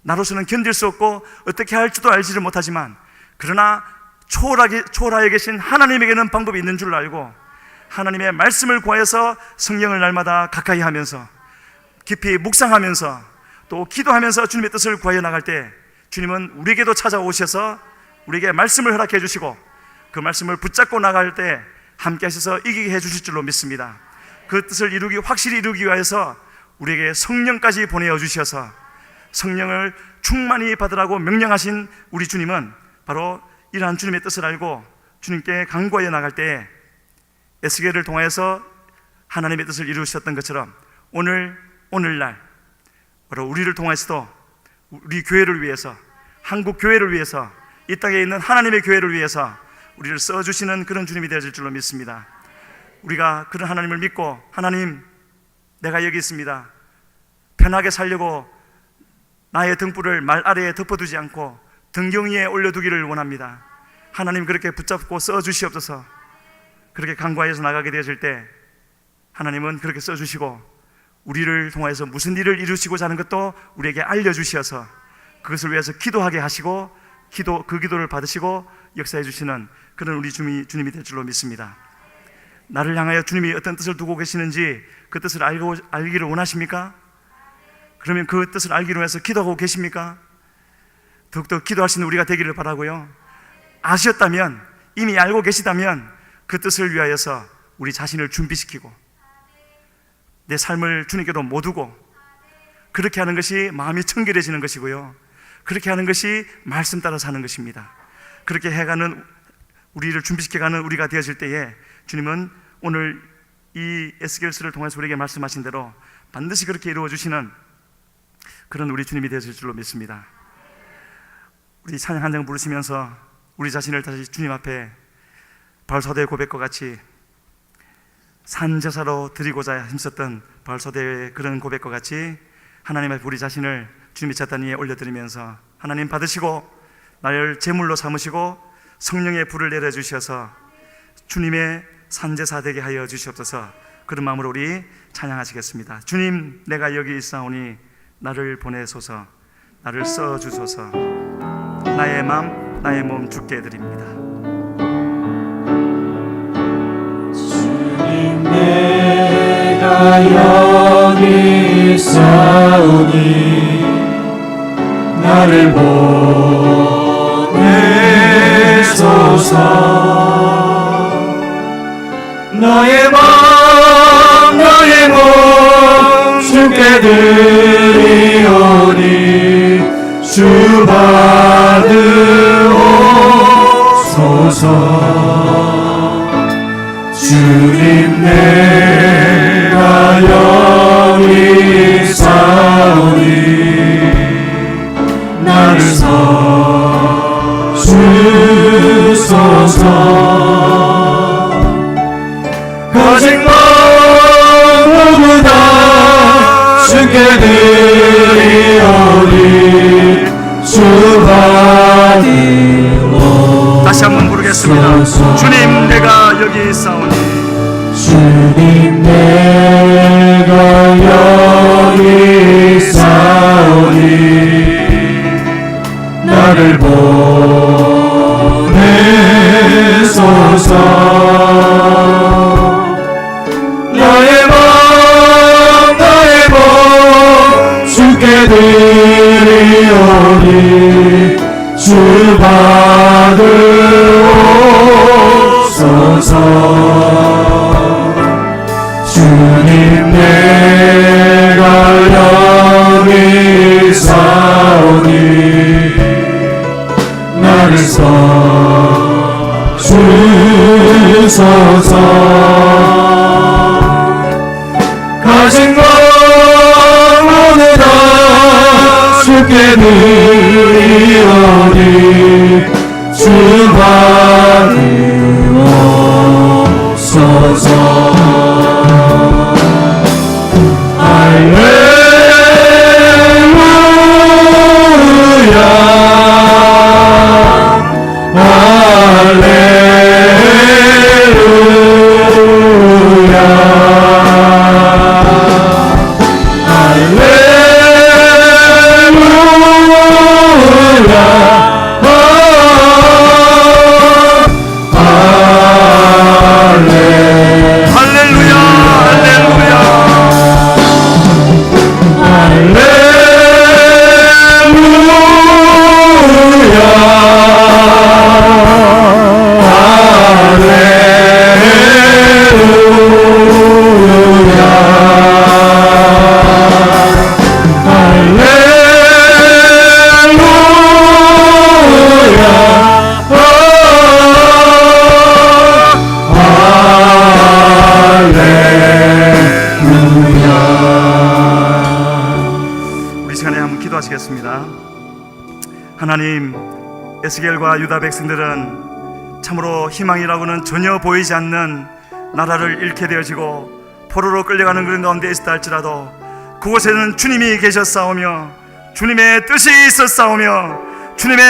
나로서는 견딜 수 없고 어떻게 할지도 알지를 못하지만, 그러나 초월하여 계신 하나님에게는 방법이 있는 줄 알고 하나님의 말씀을 구하여서 성경을 날마다 가까이 하면서 깊이 묵상하면서 또 기도하면서 주님의 뜻을 구하여 나갈 때, 주님은 우리에게도 찾아오셔서 우리에게 말씀을 허락해 주시고 그 말씀을 붙잡고 나갈 때 함께 하셔서 이기게 해 주실 줄로 믿습니다. 그 뜻을 확실히 이루기 위해서 우리에게 성령까지 보내어 주셔서 성령을 충만히 받으라고 명령하신 우리 주님은 바로 이러한 주님의 뜻을 알고 주님께 간구하여 나갈 때 에스겔을 통해서 하나님의 뜻을 이루셨던 것처럼 오늘날 바로 우리를 통해서도 우리 교회를 위해서, 한국 교회를 위해서, 이 땅에 있는 하나님의 교회를 위해서 우리를 써주시는 그런 주님이 되어질 줄로 믿습니다. 우리가 그런 하나님을 믿고, 하나님, 내가 여기 있습니다, 편하게 살려고 나의 등불을 말 아래에 덮어두지 않고 등경 위에 올려두기를 원합니다. 하나님 그렇게 붙잡고 써주시옵소서. 그렇게 간구하여서 나가게 되어질 때 하나님은 그렇게 써주시고, 우리를 통해서 무슨 일을 이루시고자 하는 것도 우리에게 알려주셔서 그것을 위해서 기도하게 하시고 그 기도를 받으시고 역사해 주시는 그런 우리 주님이 될 줄로 믿습니다. 나를 향하여 주님이 어떤 뜻을 두고 계시는지 그 뜻을 알기를 원하십니까? 그러면 그 뜻을 알기로 해서 기도하고 계십니까? 더욱더 기도할 수 있는 우리가 되기를 바라고요. 아셨다면, 이미 알고 계시다면 그 뜻을 위하여서 우리 자신을 준비시키고 내 삶을 주님께로 못 두고, 그렇게 하는 것이 마음이 청결해지는 것이고요, 그렇게 하는 것이 말씀 따라 사는 것입니다. 그렇게 해가는, 우리를 준비시켜가는 우리가 되어질 때에 주님은 오늘 이 에스겔서를 통해서 우리에게 말씀하신 대로 반드시 그렇게 이루어주시는 그런 우리 주님이 되어질 줄로 믿습니다. 우리 찬양 한 장 부르시면서 우리 자신을 다시 주님 앞에 바울사도의 고백과 같이 산제사로 드리고자 힘썼던 바울사도의 그런 고백과 같이 하나님 앞에 우리 자신을 주님의 잣단 위에 올려드리면서, 하나님 받으시고 나를 제물로 삼으시고 성령의 불을 내려주셔서 주님의 산제사 되게 하여 주시옵소서. 그런 마음으로 우리 찬양하시겠습니다. 주님, 내가 여기 있사오니 나를 보내소서, 나를 써주소서. 나의 맘 나의 몸 주께 드립니다. 주님 내가 여기 있사오니 나를 보내소서. 나의 맘 나의 몸 주께 드리오니 주 받으옵소서. 주님 내가 여기 있사오니 나를 서주소서. 가진 것 모두 다 주께 드리오니 주 받으옵소서. 다시 한번 부르겠습니다. 주님 내가 여기 있사오니 주님 내가 여기 있사오니 나를 보내소서. 나의 맘 나의 몸 주께 드리오니 주 받으옵소서. 주님 내가 여기 있사오니 나를 서주소서. 가진 것 모두 다 주께 드리오니 주 받으옵소서. 할렐루야 할렐루야 하나님, 에스겔과 유다 백성들은 참으로 희망이라고는 전혀 보이지 않는 나라를 잃게 되어지고 포로로 끌려가는 그런 가운데 있었다 할지라도 그곳에는 주님이 계셨사오며 주님의 뜻이 있었사오며 주님의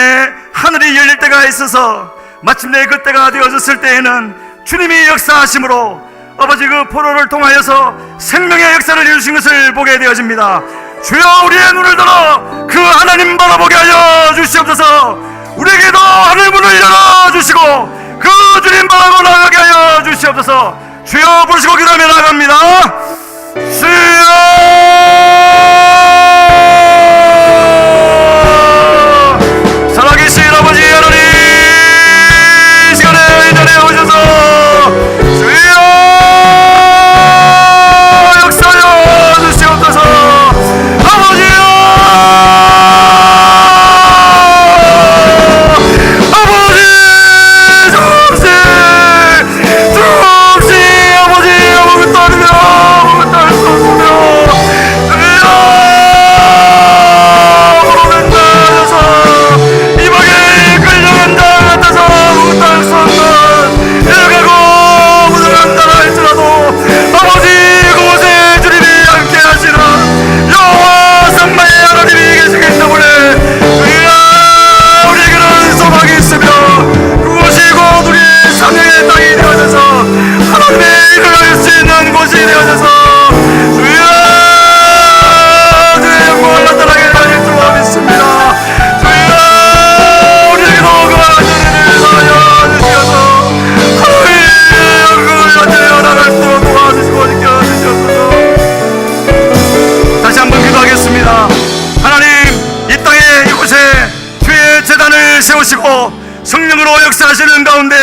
하늘이 열릴 때가 있어서 마침내 그때가 되어졌을 때에는 주님이 역사하심으로 아버지 그 포로를 통하여서 생명의 역사를 이루신 것을 보게 되어집니다. 주여, 우리의 눈을 들어 그 하나님 바라보게 하여 주시옵소서. 우리에게도 하늘 문을 열어주시고 그 주님 바라보 나가게 하여 주시옵소서. 주여, 부르시고 기도하며 나갑니다. 주여, 살아계신 아버지 하나님, 이 시간에 이 자리에 오셔서 주여 역사하여 주시옵소서. 아버지여, 아버지 조금씩 아버지 아무것도 아니며 아무것도 할 수 없으며 역사하시는 가운데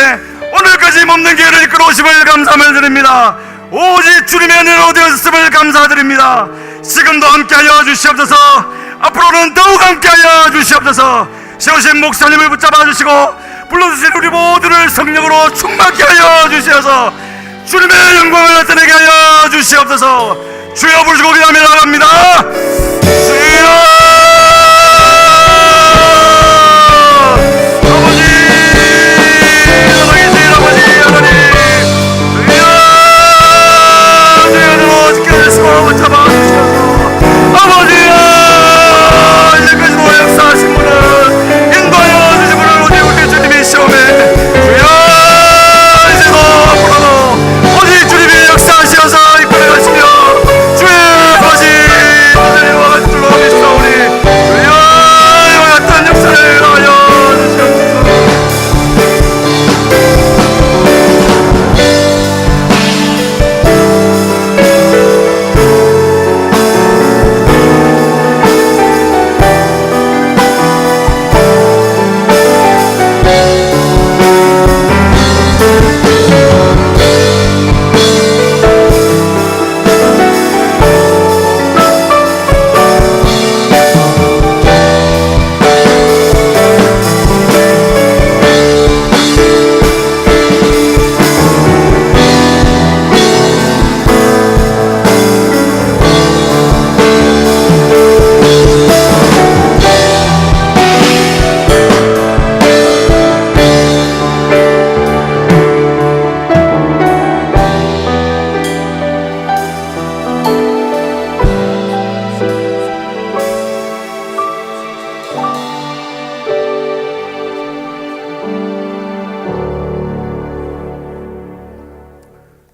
오늘까지 몸된 교회를 이끌어오심을 감사함을 드립니다. 오직 주님의 은혜로 되었음을 감사드립니다. 지금도 함께하여 주시옵소서. 앞으로는 더욱 함께하여 주시옵소서. 세우신 목사님을 붙잡아 주시고 불러주신 우리 모두를 성령으로 충만케 하여 주시어서 주님의 영광을 나타내게 하여 주시옵소서. 주여 부르시고 기도하며 나갑니다. 주여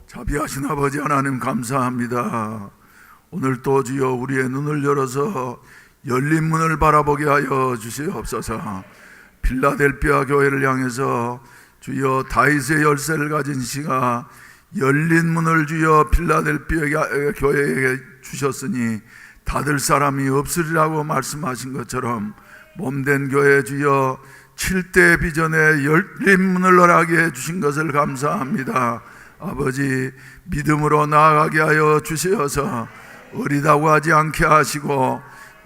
자비하신 아버지 하나님 감사합니다. 오늘 또 주여 우리의 눈을 열어서 열린 문을 바라보게 하여 주시옵소서. 필라델피아 교회를 향해서 주여 다윗의 열쇠를 가진 시가 열린 문을 주여 필라델피아 교회에게 주셨으니 닫을 사람이 없으리라고 말씀하신 것처럼 몸된 교회 주여 7대 비전에 열린 문을 허락해 해 주신 것을 감사합니다. 아버지 믿음으로 나아가게 하여 주시어서 어리다고 하지 않게 하시고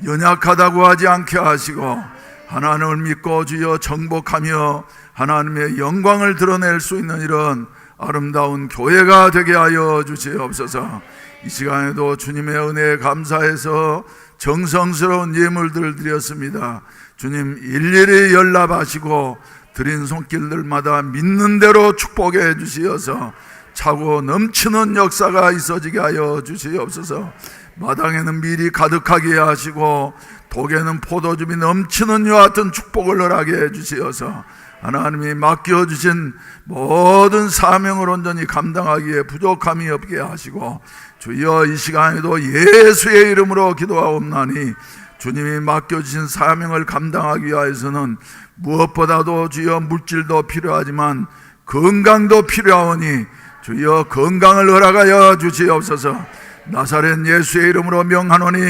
연약하다고 하지 않게 하시고 하나님을 믿고 주여 정복하며 하나님의 영광을 드러낼 수 있는 이런 아름다운 교회가 되게 하여 주시옵소서. 이 시간에도 주님의 은혜에 감사해서 정성스러운 예물들을 드렸습니다. 주님 일일이 연락하시고 드린 손길들마다 믿는 대로 축복해 주시어서 차고 넘치는 역사가 있어지게 하여 주시옵소서. 마당에는 밀이 가득하게 하시고 독에는 포도즙이 넘치는 이와 같은 축복을 허락해 주시어서 하나님이 맡겨주신 모든 사명을 온전히 감당하기에 부족함이 없게 하시고 주여 이 시간에도 예수의 이름으로 기도하옵나니 주님이 맡겨주신 사명을 감당하기 위해서는 무엇보다도 주여 물질도 필요하지만 건강도 필요하오니 주여 건강을 허락하여 주시옵소서. 나사렛 예수의 이름으로 명하노니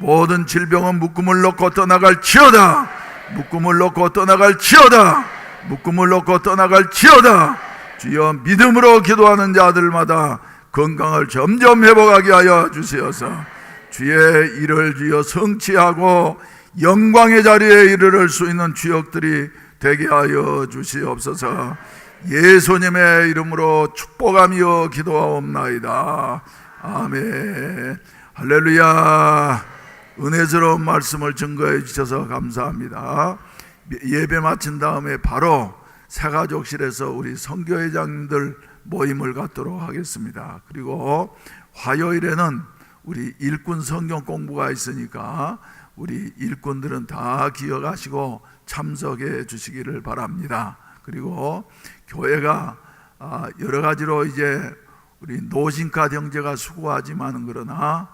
모든 질병은 묶음을 놓고 떠나갈지어다. 묶음을 놓고 떠나갈지어다. 묶음을 놓고 떠나갈지어다. 주여 믿음으로 기도하는 자들마다 건강을 점점 회복하게 하여 주시어서 주의 일을 주여 성취하고 영광의 자리에 이르를 수 있는 주역들이 되게 하여 주시옵소서. 예수님의 이름으로 축복하며 기도하옵나이다. 아멘. 할렐루야. 은혜스러운 말씀을 증거해 주셔서 감사합니다. 예배 마친 다음에 바로 새가족실에서 우리 선교회장님들 모임을 갖도록 하겠습니다. 그리고 화요일에는 우리 일꾼 성경 공부가 있으니까 우리 일꾼들은 다 기억하시고 참석해 주시기를 바랍니다. 그리고 교회가 여러 가지로 이제 우리 노신갓 형제가 수고하지만은 그러나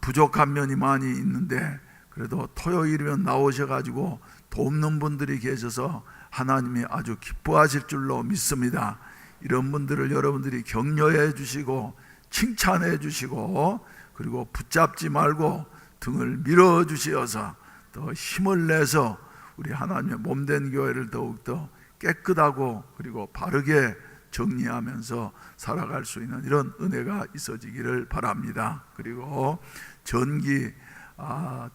부족한 면이 많이 있는데 그래도 토요일이면 나오셔가지고 돕는 분들이 계셔서 하나님이 아주 기뻐하실 줄로 믿습니다. 이런 분들을 여러분들이 격려해 주시고 칭찬해 주시고 그리고 붙잡지 말고 등을 밀어 주시어서 더 힘을 내서 우리 하나님의 몸된 교회를 더욱더 깨끗하고 그리고 바르게 정리하면서 살아갈 수 있는 이런 은혜가 있어지기를 바랍니다. 그리고 전기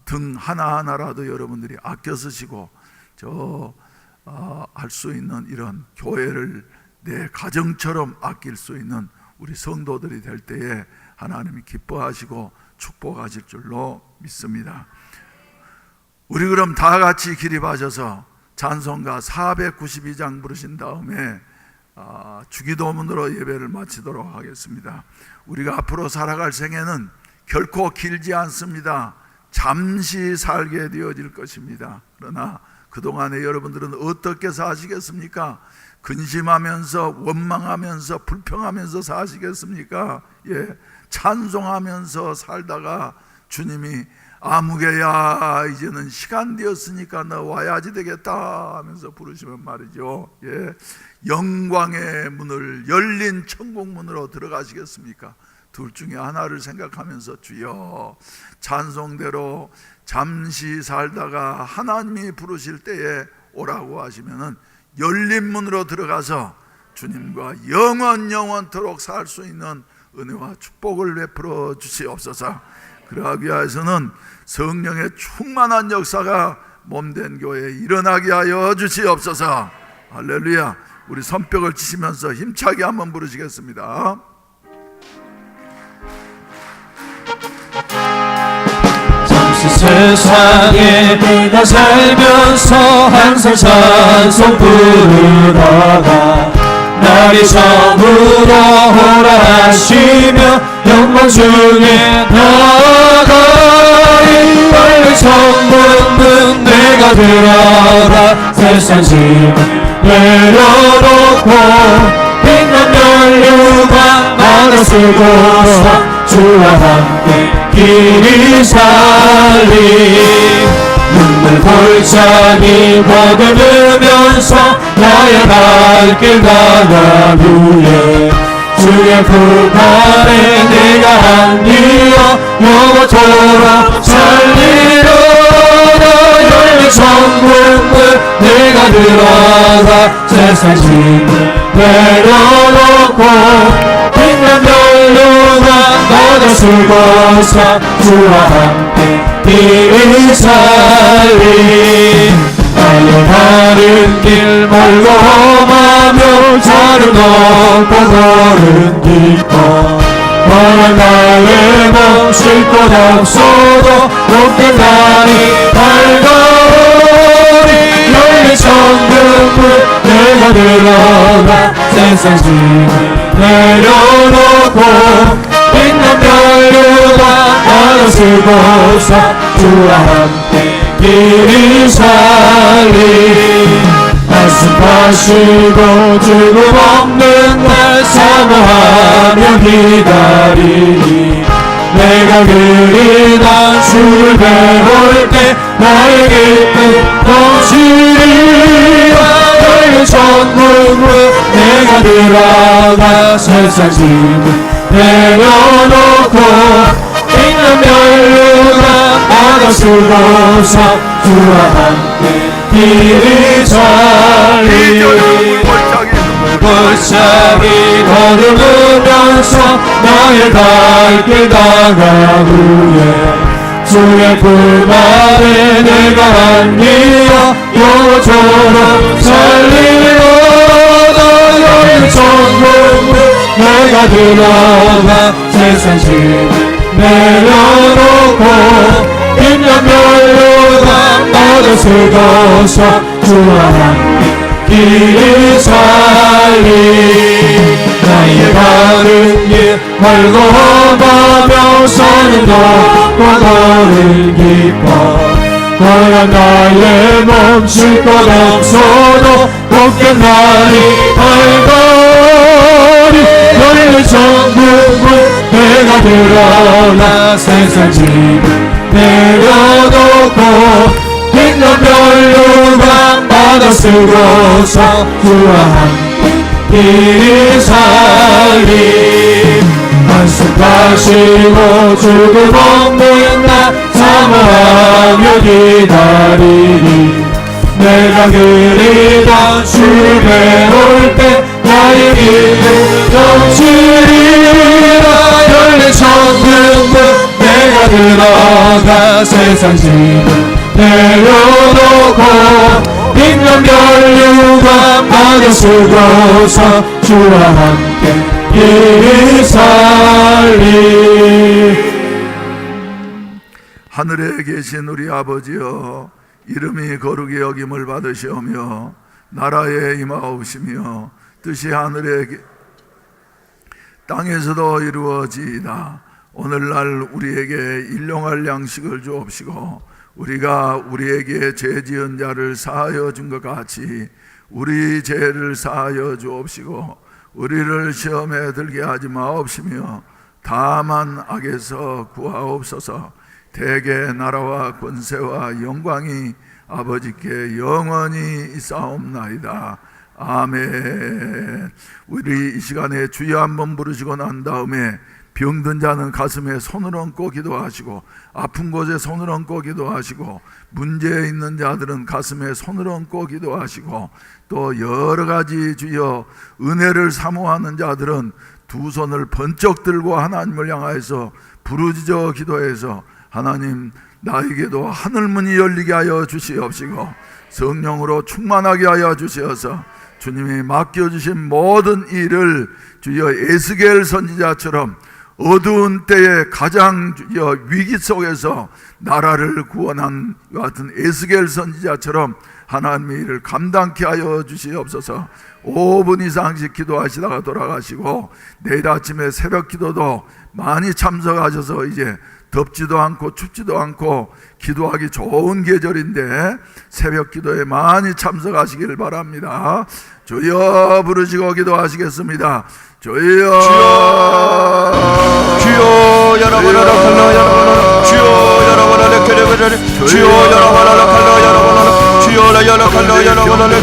등 하나하나라도 여러분들이 아껴 쓰시고 할 수 있는 이런 교회를 내 가정처럼 아낄 수 있는 우리 성도들이 될 때에 하나님이 기뻐하시고 축복하실 줄로 믿습니다. 우리 그럼 다 같이 기립하셔서 찬송가 492장 부르신 다음에 주기도문으로 예배를 마치도록 하겠습니다. 우리가 앞으로 살아갈 생애는 결코 길지 않습니다. 잠시 살게 되어질 것입니다. 그러나 그동안에 여러분들은 어떻게 사시겠습니까? 근심하면서 원망하면서 불평하면서 사시겠습니까? 찬송하면서 살다가 주님이 아무개야 이제는 시간 되었으니까 너 와야지 되겠다 하면서 부르시면 말이죠. 영광의 문을 열린 천국 문으로 들어가시겠습니까? 둘 중에 하나를 생각하면서 주여 찬송대로 잠시 살다가 하나님이 부르실 때에 오라고 하시면은 열린 문으로 들어가서 주님과 영원토록 살 수 있는 은혜와 축복을 베풀어 주시옵소서. 그러하기 위해서는 성령의 충만한 역사가 몸된 교회에 일어나게 하여 주시옵소서. 할렐루야. 우리 손뼉을 치시면서 힘차게 한번 부르시겠습니다. 잠시 세상에 내가 살면서 항상 찬송 부르다가 날이 저물어 오라 하시며 영광 중에 나아가리 빨리 천국문 내가 들어가 세상 짐을 내려놓고 빛난 면류관 나를 쓰고서 주와 함께 길이 살리 눈물 골짜기 거두면서 나의 발길 나가루에 주의 품 안에 내가 안기어 영원토록 살리려다 열린 천국문 내가 들어가 세상 짐을 내려놓고 빛난 면류관 나를 쓰고서 주와 함께 길이 살리 나의 다른 길 멀고 험하며 자를 얻고 걸은 기뻐 너는 나의 멈출 곳 없어도 높은 날이 밝아오리 열린 천국문 내가 들어가 세상 짐을 내려놓고 빛난 면류관 나를 쓰고서 주와 함께 길이 살리 말씀하시고 죽음 없는 날 사모하며 기다리니 내가 그리나 주를 배울 때 나의 기쁨 넘치리라 열린 천국문 내가 들어가 세상 짐을 내려놓고 빛난 면류관 나가 쓰고서 주와 함께 길이 살리 골짜기 걸으면서 나의 발길 나가루에 주의 품 안에 내가 안기어 영원토록 살리로다 열린 천국문 내가 들어가 세상 짐을 내려놓고 빛난 면류관 나를 쓰고서 주와 함께 길이 살리 나의 바른 길 멀고 험하며 산을 넘고 걸을 기뻐 너야 나의 멈출 것 없어도 복된 날이 밝아오리 열린 천국문 내가 들어가 세상 짐을 내려놓고 빛난 면류관 나가 쓰고서 주와 함께 길이 살리 말씀하시고 죽음 없는 날 사모하며 기다리니 내가 그리던 주를 배울 때 나의 믿음 넘치리라. 열린 천국문 내가 들어가 세상 짐을 내려놓고 빛난 별유가 마저 쓰고서 주와 함께 이 살리. 하늘에 계신 우리 아버지여, 이름이 거룩히 여김을 받으시오며 나라에 임하옵시며 뜻이 하늘에 땅에서도 이루어지이다. 오늘날 우리에게 일용할 양식을 주옵시고 우리가 우리에게 죄 지은 자를 사하여 준 것 같이 우리 죄를 사하여 주옵시고 우리를 시험에 들게 하지 마옵시며 다만 악에서 구하옵소서. 대개 나라와 권세와 영광이 아버지께 영원히 있사옵나이다. 아멘. 우리 이 시간에 주여 한번 부르시고 난 다음에 병든 자는 가슴에 손을 얹고 기도하시고 아픈 곳에 손을 얹고 기도하시고 문제 있는 자들은 가슴에 손을 얹고 기도하시고 또 여러 가지 주여 은혜를 사모하는 자들은 두 손을 번쩍 들고 하나님을 향하여서 부르짖어 기도해서 하나님 나에게도 하늘문이 열리게 하여 주시옵시고 성령으로 충만하게 하여 주시어서 주님이 맡겨주신 모든 일을 주여 에스겔 선지자처럼 어두운 때에 가장 주여 위기 속에서 나라를 구원한 같은 에스겔 선지자처럼 하나님의 일을 감당케 하여 주시옵소서. 5분 이상씩 기도하시다가 돌아가시고 내일 아침에 새벽 기도도 많이 참석하셔서 이제 덥지도 않고 춥지도 않고 기도하기 좋은 계절인데 새벽 기도에 많이 참석하시길 바랍니다. 주여 부르시고 기도하시겠습니다. 주여 주여 여러분 하라 칼라 여러분 주여 여러분 하라 칼라 주여 여러분 하라 칼라 여러분 주여 여러분 칼라 여러분